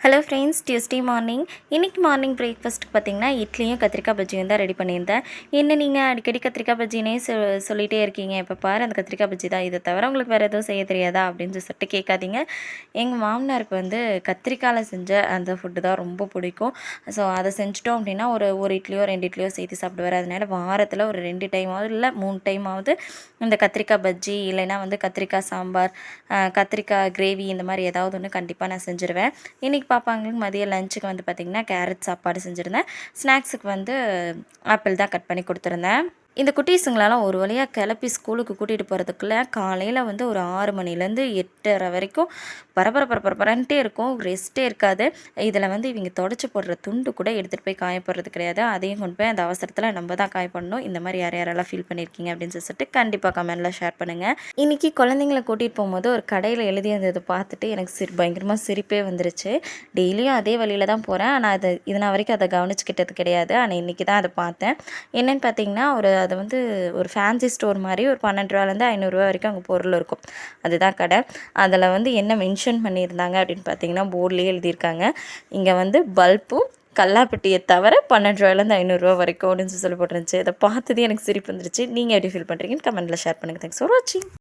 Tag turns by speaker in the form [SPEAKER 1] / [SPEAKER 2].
[SPEAKER 1] Hello friends, Tuesday morning. இன்றைக்கி morning பிரேக்ஃபாஸ்ட்டுக்கு பார்த்திங்கன்னா இட்லியும் கத்திரிக்காய் பஜ்ஜியும் தான் ரெடி பண்ணியிருந்தேன். என்ன நீங்கள் அடிக்கடி கத்திரிக்காய் பஜ்ஜினே சொல்லிகிட்டே இருக்கீங்க, இப்போ பாரு அந்த கத்திரிக்காய் பஜ்ஜி தான், இதை தவிர உங்களுக்கு வேறு எதுவும் செய்ய தெரியாதா அப்படின்னு சொல்லிட்டு கேட்காதீங்க. எங்கள் மாமனாருக்கு வந்து கத்திரிக்காயில் செஞ்ச அந்த ஃபுட்டு தான் ரொம்ப பிடிக்கும். ஸோ அதை செஞ்சிட்டோம் அப்படின்னா ஒரு இட்லியோ 2 இட்லியோ சேர்த்து சாப்பிடுவார். அதனால் வாரத்தில் ஒரு 2 டைமாவது இல்லை 3 டைமாவது இந்த கத்திரிக்காய் பஜ்ஜி இல்லைன்னா வந்து கத்திரிக்காய் சாம்பார், கத்திரிக்காய் கிரேவி இந்த மாதிரி ஏதாவது ஒன்று கண்டிப்பாக நான் செஞ்சுருவேன். இன்றைக்கி பாப்பாங்களுக்கு மதியம் லஞ்சுக்கு வந்து பார்த்திங்கன்னா கேரட் சாப்பாடு செஞ்சுருந்தேன். ஸ்நாக்ஸுக்கு வந்து ஆப்பிள் தான் கட் பண்ணி கொடுத்துருந்தேன். இந்த குட்டீஸுங்களெல்லாம் ஒரு வழியாக கிளப்பி ஸ்கூலுக்கு கூட்டிகிட்டு போகிறதுக்குள்ளே காலையில் வந்து ஒரு 6 மணிலேருந்து 8:30 வரைக்கும் பரபரன்ட்டே இருக்கும், ரெஸ்ட்டே இருக்காது. இதில் வந்து இவங்க தொடச்சி போடுற துண்டு கூட எடுத்துகிட்டு போய் காய போடுறது கிடையாது. அதையும் கொண்டு போய் அந்த அவசரத்தில் நம்ம தான் காய பண்ணணும். இந்த மாதிரி யாரெல்லாம் ஃபீல் பண்ணியிருக்கீங்க அப்படின்னு சொல்லிட்டு கண்டிப்பாக கமெண்ட்டில் ஷேர் பண்ணுங்கள். இன்றைக்கி குழந்தைங்கள கூட்டிகிட்டு போகும்போது ஒரு கடையில் எழுதி இருந்ததை பார்த்துட்டு எனக்கு பயங்கரமாக சிரிப்பே வந்துருச்சு. டெய்லியும் அதே வழியில் தான் போகிறேன், ஆனால் இது நான் வரைக்கும் அதை கவனிச்சுக்கிட்டது கிடையாது. ஆனால் இன்றைக்கி தான் அதை பார்த்தேன். என்னென்னு பார்த்தீங்கன்னா அது வந்து ஒரு ஃபேன்சி ஸ்டோர் மாதிரி ஒரு 12 ரூபாலேருந்து 500 ரூபா வரைக்கும் அங்கே பொருள் இருக்கும். அதுதான் கடை. அதில் வந்து என்ன மென்ஷன் பண்ணியிருந்தாங்க அப்படின்னு பார்த்தீங்கன்னா போர்ட்லேயே எழுதியிருக்காங்க, இங்கே வந்து பல்பும் கல்லாப்பெட்டியை தவிர 12 ரூபாயிலேருந்து 500 ரூபா வரைக்கும் அப்படின்னு சொல்லி போட்டுருந்துச்சு. அதை பார்த்தது எனக்கு சிரிப்பு வந்துருச்சு. நீங்கள் எப்படி ஃபீல் பண்ணுறீங்கன்னு கமெண்ட்டில் ஷேர் பண்ணுங்கள். தேங்க்ஸ் ஃபார் வாட்சிங்.